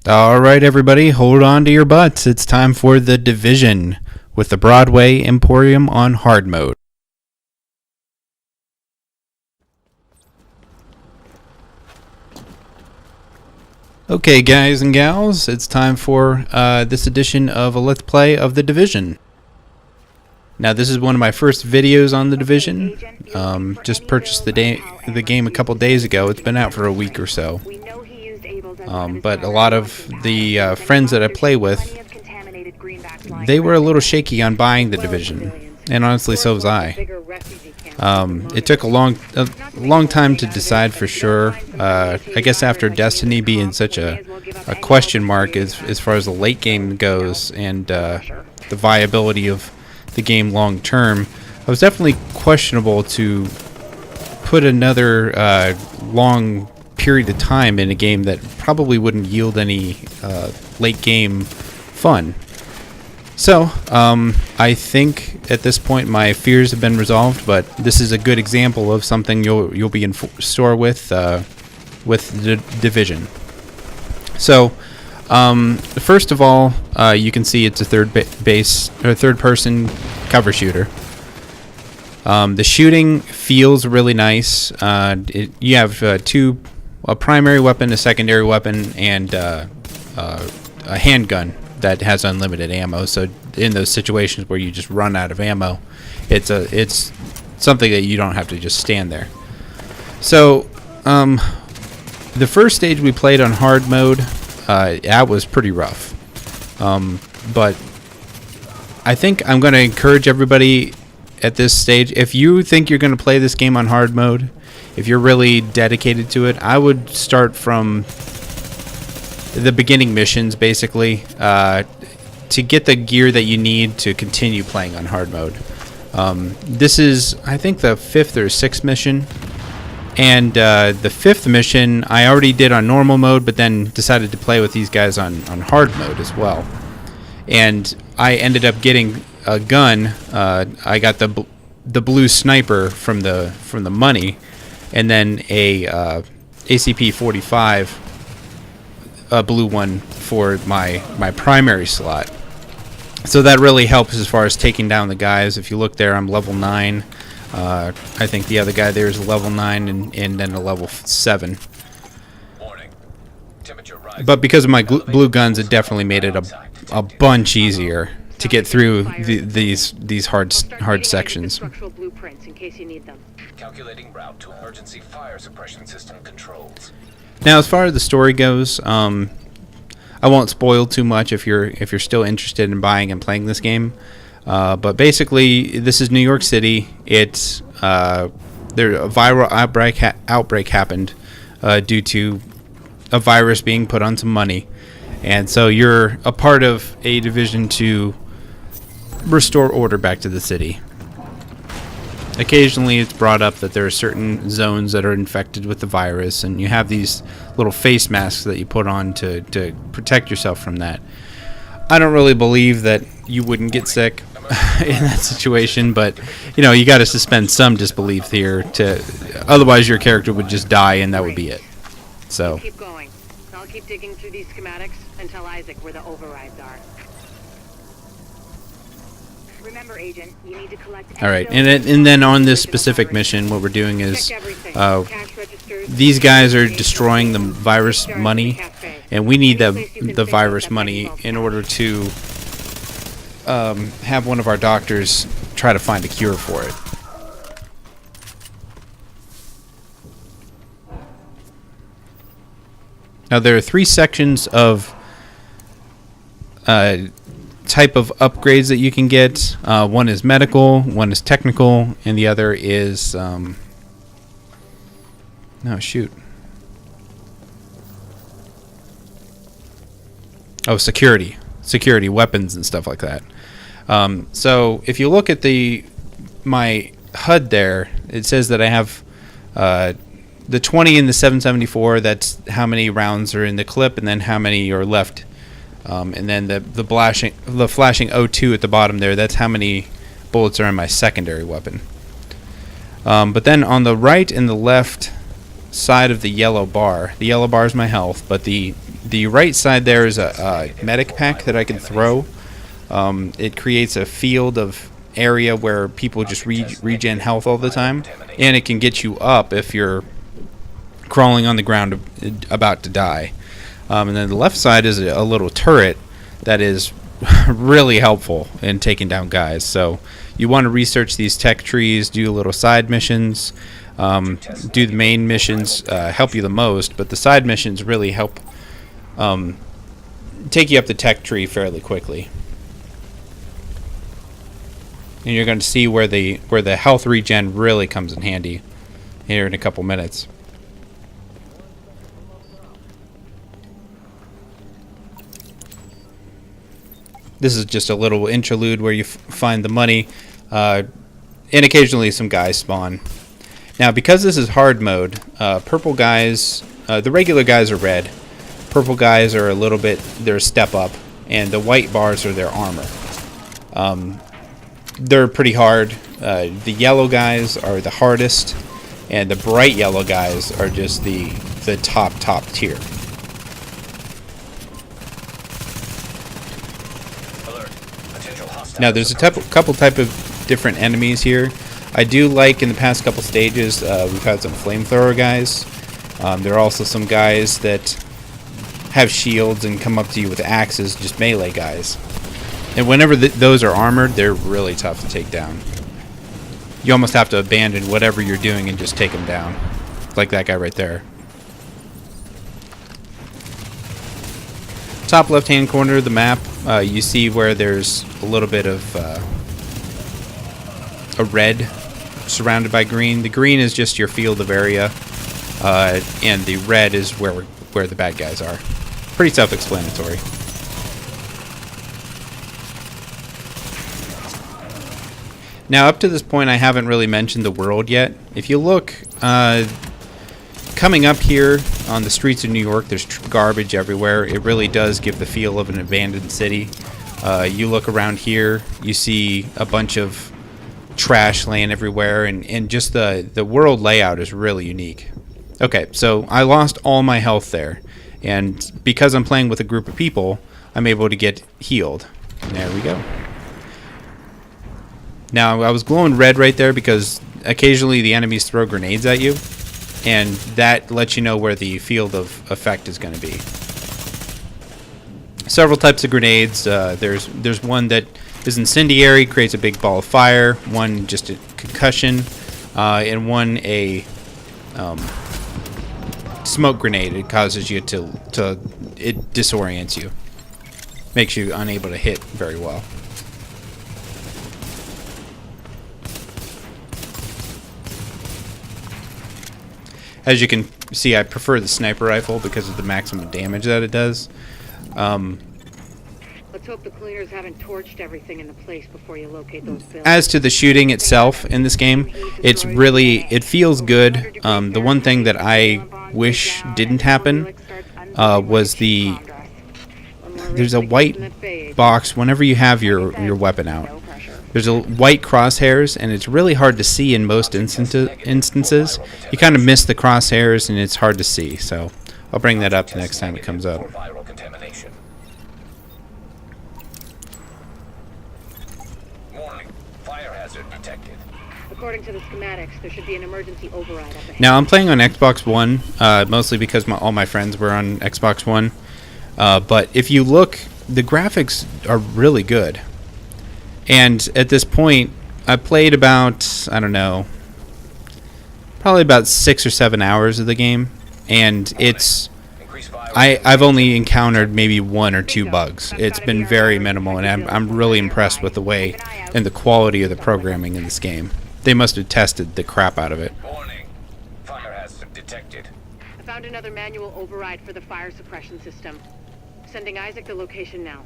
Alright, everybody, hold on to your butts. It's time for the Division with the Broadway Emporium on hard mode. Okay, guys and gals, it's time for this edition of a Let's Play of the Division. Now, this is one of my first videos on the Division. Just purchased the game a couple days ago. It's been out for a week or so. But a lot of the friends that I play with, they were a little shaky on buying the Division, and honestly, so was I. It took a long time to decide for sure. I guess after Destiny being such a question mark as far as the late game goes and the viability of the game long term, it was definitely questionable to put another long period of time in a game that probably wouldn't yield any late game fun. So I think at this point my fears have been resolved, but this is a good example of something you'll be in store with the Division. So first of all, you can see it's a third person cover shooter. The shooting feels really nice. You have a primary weapon, a secondary weapon, and a handgun that has unlimited ammo. So in those situations where you just run out of ammo, it's something that you don't have to just stand there. So the first stage we played on hard mode, that was pretty rough. But I think I'm going to encourage everybody at this stage, if you think you're going to play this game on hard mode, if you're really dedicated to it, I would start from the beginning missions, basically, to get the gear that you need to continue playing on hard mode. This is, I think, the 5th or 6th mission. And the 5th mission I already did on normal mode, but then decided to play with these guys on hard mode as well. And I ended up getting a gun. I got the blue sniper from the money, and then a ACP-45, a blue one for my primary slot. So that really helps as far as taking down the guys. If you look there, I'm level 9. I think the other guy there is a level 9 and then a level 7. But because of my blue guns, it definitely made it a bunch easier to get through these hard sections. Calculating route to emergency fire suppression system controls. Now, as far as the story goes, I won't spoil too much if you're still interested in buying and playing this game. But basically, this is New York City. It's a viral outbreak happened due to a virus being put on some money, and so you're a part of a division to restore order back to the city. Occasionally it's brought up that there are certain zones that are infected with the virus, and you have these little face masks that you put on to protect yourself from that. I don't really believe that you wouldn't get sick in that situation, but you got to suspend some disbelief here, otherwise your character would just die and that would be it. So Keep going. I'll keep digging through these schematics and tell Isaac where the overrides are. Remember, Agent, you need to collect. All right, and then on this specific mission, what we're doing is these guys are destroying the virus money, and we need the virus money in order to have one of our doctors try to find a cure for it. Now, there are 3 sections of type of upgrades that you can get. One is medical, one is technical, and the other is security weapons and stuff like that. So if you look at my HUD there, it says that I have the 20 and the 774. That's how many rounds are in the clip, and then how many are left. And then the flashing O2 at the bottom there, that's how many bullets are in my secondary weapon. But then on the right and the left side of the yellow bar is my health, but the the right side there is a medic pack that I can throw. It creates a field of area where people just regen health all the time, and it can get you up if you're crawling on the ground about to die. And then the left side is a little turret that is really helpful in taking down guys. So you want to research these tech trees, do little side missions, do the main missions, help you the most, but the side missions really help take you up the tech tree fairly quickly. And you're going to see where the health regen really comes in handy here in a couple minutes. This is just a little interlude where you find the money, and occasionally some guys spawn. Now, because this is hard mode, purple guys, the regular guys are red. Purple guys are they're a step up, and the white bars are their armor. They're pretty hard. The yellow guys are the hardest, and the bright yellow guys are just the top tier. Now, there's a couple type of different enemies here. I do like in the past couple stages, we've had some flamethrower guys. There are also some guys that have shields and come up to you with axes, just melee guys. And whenever those are armored, they're really tough to take down. You almost have to abandon whatever you're doing and just take them down. Like that guy right there. Top left-hand corner of the map, you see where there's a little bit of a red surrounded by green. The green is just your field of area, and the red is where the bad guys are. Pretty self-explanatory. Now, up to this point, I haven't really mentioned the world yet. If you look, coming up here on the streets of New York, there's garbage everywhere. It really does give the feel of an abandoned city. You look around here, you see a bunch of trash laying everywhere, and just the world layout is really unique. Okay, so I lost all my health there, and because I'm playing with a group of people, I'm able to get healed. There we go. Now, I was glowing red right there because occasionally the enemies throw grenades at you, and that lets you know where the field of effect is going to be. Several types of grenades. There's one that is incendiary, creates a big ball of fire. One just a concussion, and one a smoke grenade. It causes you it disorients you, makes you unable to hit very well. As you can see, I prefer the sniper rifle because of the maximum damage that it does. Let's hope the cleaners haven't torched everything in the place before you locate those bills. As to the shooting itself in this game, it feels good. The one thing that I wish didn't happen was there's a white box whenever you have your weapon out. There's a white crosshairs, and it's really hard to see in most instances. You kind of miss the crosshairs, and it's hard to see. So I'll bring that up the next time it comes up. Warning, fire hazard detected. According to the schematics, there should be an emergency override up ahead. Now, I'm playing on Xbox One, mostly because all my friends were on Xbox One. But if you look, the graphics are really good. And at this point, I played about, I don't know, probably about 6 or 7 hours of the game. And I've only encountered maybe 1 or 2 bugs. It's been very minimal, and I'm really impressed with the way and the quality of the programming in this game. They must have tested the crap out of it. Warning, fire hazard detected. I found another manual override for the fire suppression system. Sending Isaac the location now.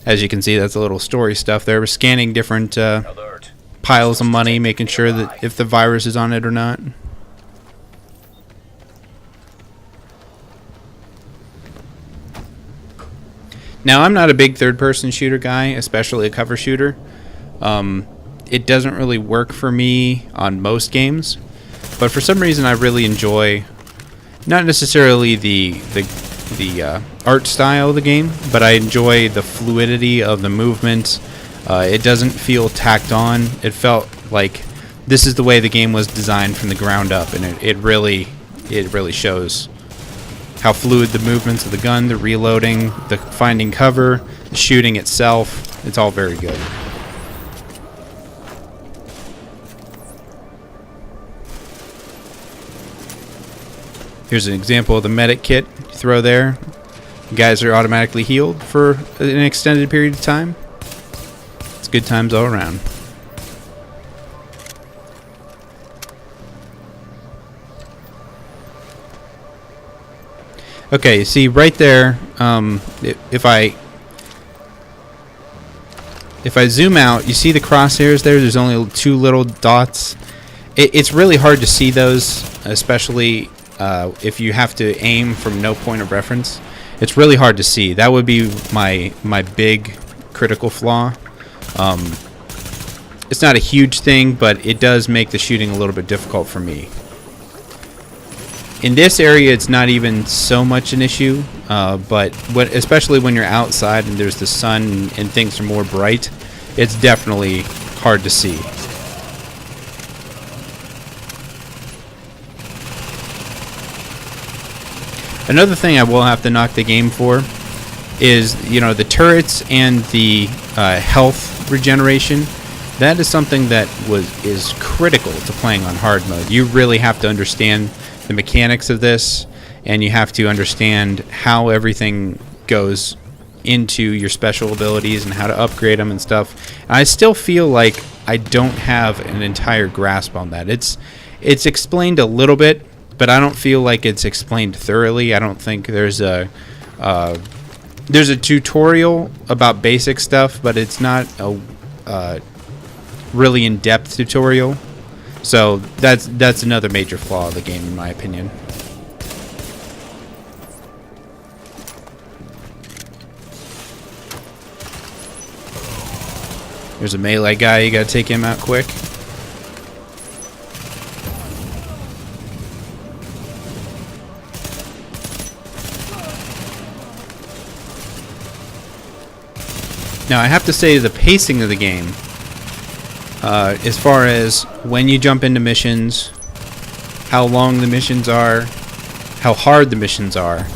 As you can see, that's a little story stuff there. We're scanning different piles of money, making sure that if the virus is on it or not. Now, I'm not a big third-person shooter guy, especially a cover shooter. It doesn't really work for me on most games. But for some reason, I really enjoy not necessarily the art style of the game, but I enjoy the fluidity of the movement. It doesn't feel tacked on. It felt like this is the way the game was designed from the ground up, and it really shows how fluid the movements of the gun, the reloading, the finding cover, the shooting itself. It's all very good. Here's an example of the medic kit you throw there. You guys are automatically healed for an extended period of time. It's good times all around. Okay, see right there, if I zoom out, you see the crosshairs there? There's only 2 little dots. It's really hard to see those, especially if you have to aim from no point of reference. It's really hard to see. That would be my big critical flaw. It's not a huge thing, but it does make the shooting a little bit difficult for me. In this area, it's not even so much an issue, but especially when you're outside and there's the sun and things are more bright, it's definitely hard to see. Another thing I will have to knock the game for is, the turrets and the health regeneration. That is something that is critical to playing on hard mode. You really have to understand the mechanics of this, and you have to understand how everything goes into your special abilities and how to upgrade them and stuff. And I still feel like I don't have an entire grasp on that. It's explained a little bit, but I don't feel like it's explained thoroughly. I don't think there's a tutorial about basic stuff, but it's not a really in-depth tutorial. So that's another major flaw of the game, in my opinion. There's a melee guy, you gotta take him out quick. Now I have to say the pacing of the game, as far as when you jump into missions, how long the missions are, how hard the missions are,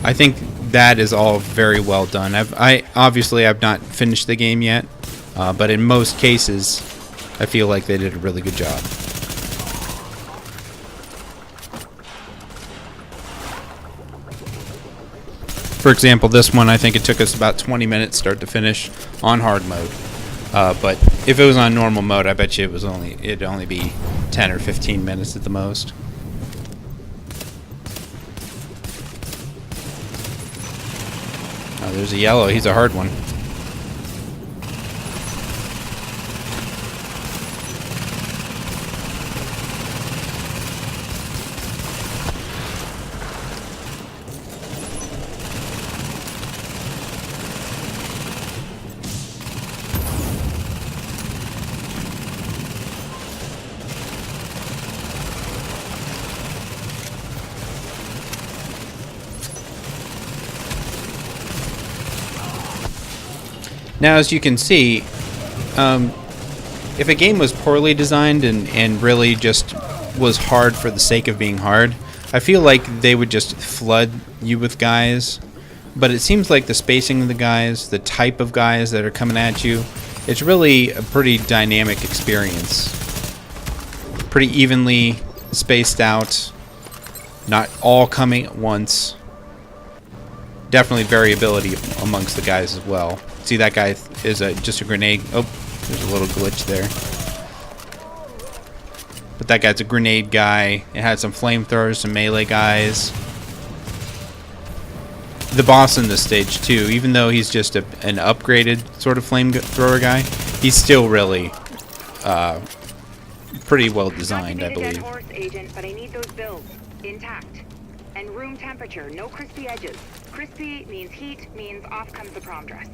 I think that is all very well done. Obviously I've not finished the game yet, but in most cases I feel like they did a really good job. For example, this one, I think it took us about 20 minutes start to finish on hard mode. But if it was on normal mode, I bet you it'd only be 10 or 15 minutes at the most. Oh, there's a yellow. He's a hard one. Now, as you can see, if a game was poorly designed and really just was hard for the sake of being hard, I feel like they would just flood you with guys. But it seems like the spacing of the guys, the type of guys that are coming at you, it's really a pretty dynamic experience. Pretty evenly spaced out, not all coming at once. Definitely variability amongst the guys as well. See, that guy is just a grenade. Oh, there's a little glitch there. But that guy's a grenade guy. It had some flamethrowers, some melee guys. The boss in this stage, too, even though he's just an upgraded sort of flamethrower guy, he's still really pretty well designed, I believe. Horse, Agent, but I need those builds intact. And room temperature, no crispy edges. Crispy means heat, means off comes the prom dress.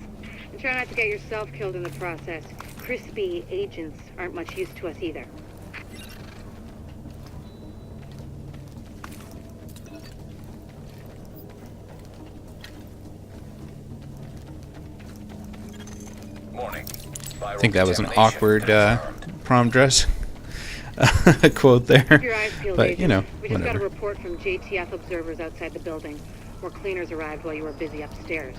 And try not to get yourself killed in the process. Crispy agents aren't much use to us either. Morning. I think that was an awkward prom dress quote there. Keep your eyes peeled, But, you know, we just got a whatever. report from JTF observers outside the building. More cleaners arrived while you were busy upstairs.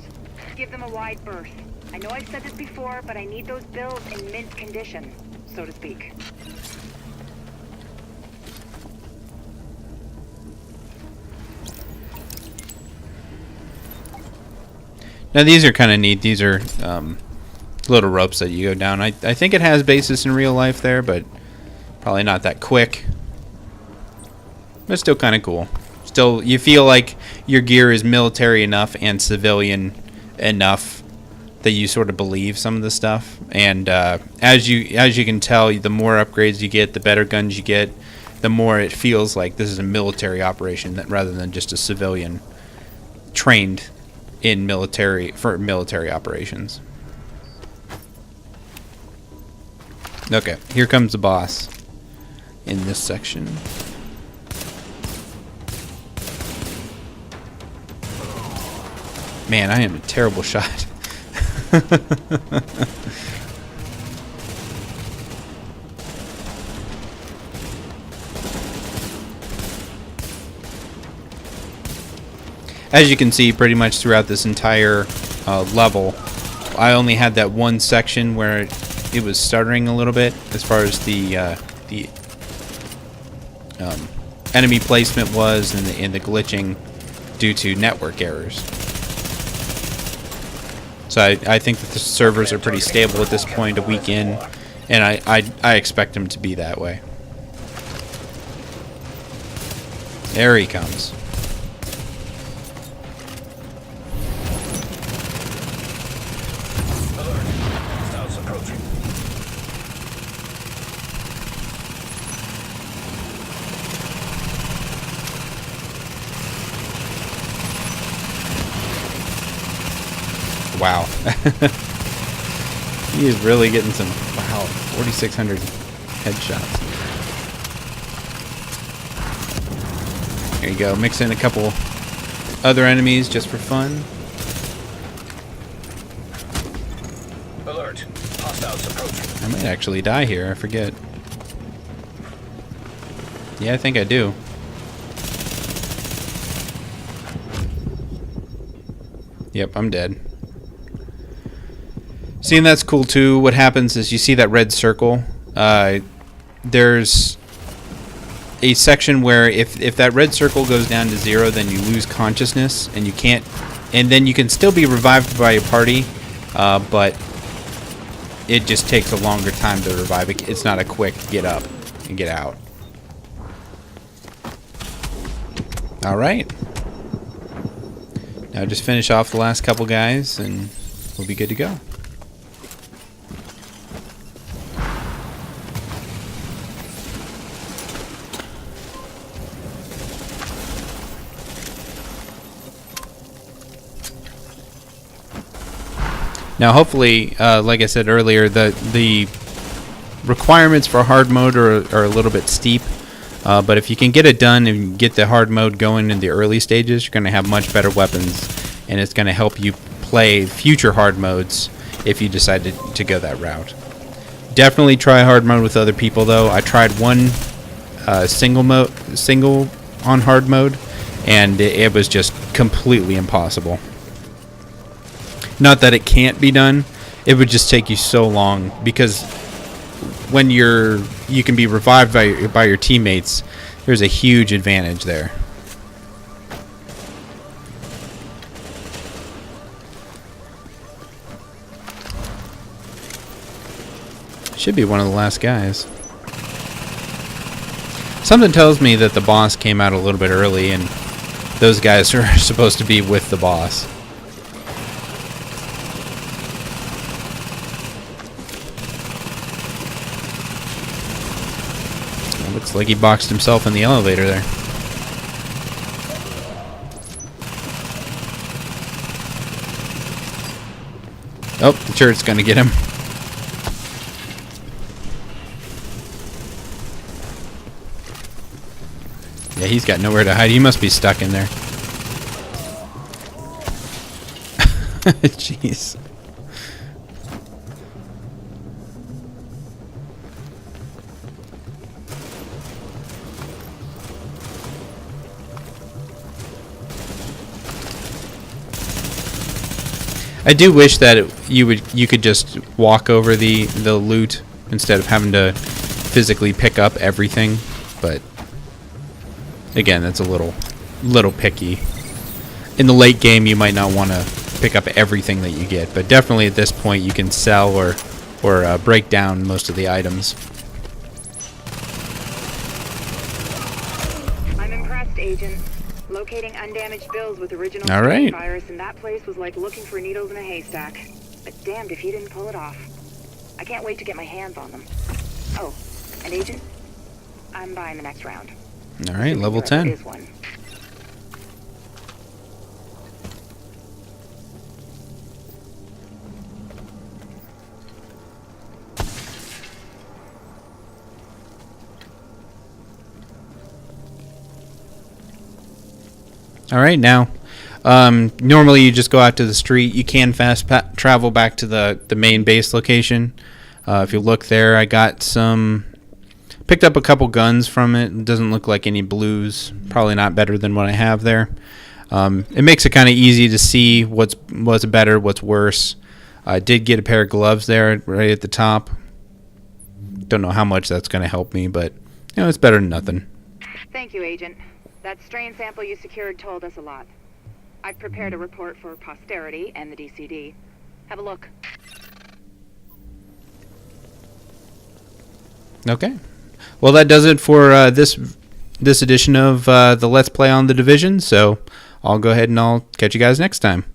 Give them a wide berth. I know I've said this before, but I need those bills in mint condition, so to speak. Now these are kind of neat. These are little ropes that you go down. I think it has basis in real life there, but probably not that quick. But still kind of cool. Still, you feel like your gear is military enough and civilian enough that you sort of believe some of the stuff. And as you can tell, the more upgrades you get, the better guns you get, the more it feels like this is a military operation rather than just a civilian trained in military operations. Okay, here comes the boss in this section. Man, I am a terrible shot. As you can see, pretty much throughout this entire level, I only had that one section where it was stuttering a little bit as far as the enemy placement was and the glitching due to network errors. So I think that the servers are pretty stable at this point, a week in, and I expect them to be that way. There he comes. Alert. Hostiles approaching. Wow. He is really getting some, wow, 4,600 headshots. There you go. Mix in a couple other enemies just for fun. Alert. Hostiles approaching. I might actually die here. I forget. Yeah, I think I do. Yep, I'm dead. See, and that's cool too. What happens is you see that red circle. There's a section where if that red circle goes down to 0, then you lose consciousness and you can't. And then you can still be revived by your party, but it just takes a longer time to revive. It's not a quick get up and get out. All right. Now just finish off the last couple guys and we'll be good to go. Now hopefully, like I said earlier, the requirements for hard mode are a little bit steep. But if you can get it done and get the hard mode going in the early stages, you're going to have much better weapons, and it's going to help you play future hard modes if you decide to go that route. Definitely try hard mode with other people, though. I tried one single on hard mode, and it was just completely impossible. Not that it can't be done, it would just take you so long, because when you can be revived by your teammates, there's a huge advantage there. Should be one of the last guys. Something tells me that the boss came out a little bit early and those guys are supposed to be with the boss. Looks like he boxed himself in the elevator there. Oh, the turret's gonna get him. Yeah, he's got nowhere to hide. He must be stuck in there. Jeez. I do wish that you could just walk over the loot instead of having to physically pick up everything, but again, that's a little picky. In the late game, you might not want to pick up everything that you get, but definitely at this point, you can sell or break down most of the items. I'm impressed, Agent. Locating undamaged bills with original All right. virus in that place was like looking for needles in a haystack. But damned if you didn't pull it off. I can't wait to get my hands on them. Oh, and Agent, I'm buying the next round. All right, level There 10. is one. All right, now, normally you just go out to the street. You can fast travel back to the main base location. If you look there, I got picked up a couple guns from it. It doesn't look like any blues. Probably not better than what I have there. It makes it kind of easy to see what's better, what's worse. I did get a pair of gloves there right at the top. Don't know how much that's going to help me, but it's better than nothing. Thank you, Agent. That strain sample you secured told us a lot. I've prepared a report for posterity and the DCD. Have a look. Okay. Well, that does it for this edition of the Let's Play on The Division, so I'll go ahead and I'll catch you guys next time.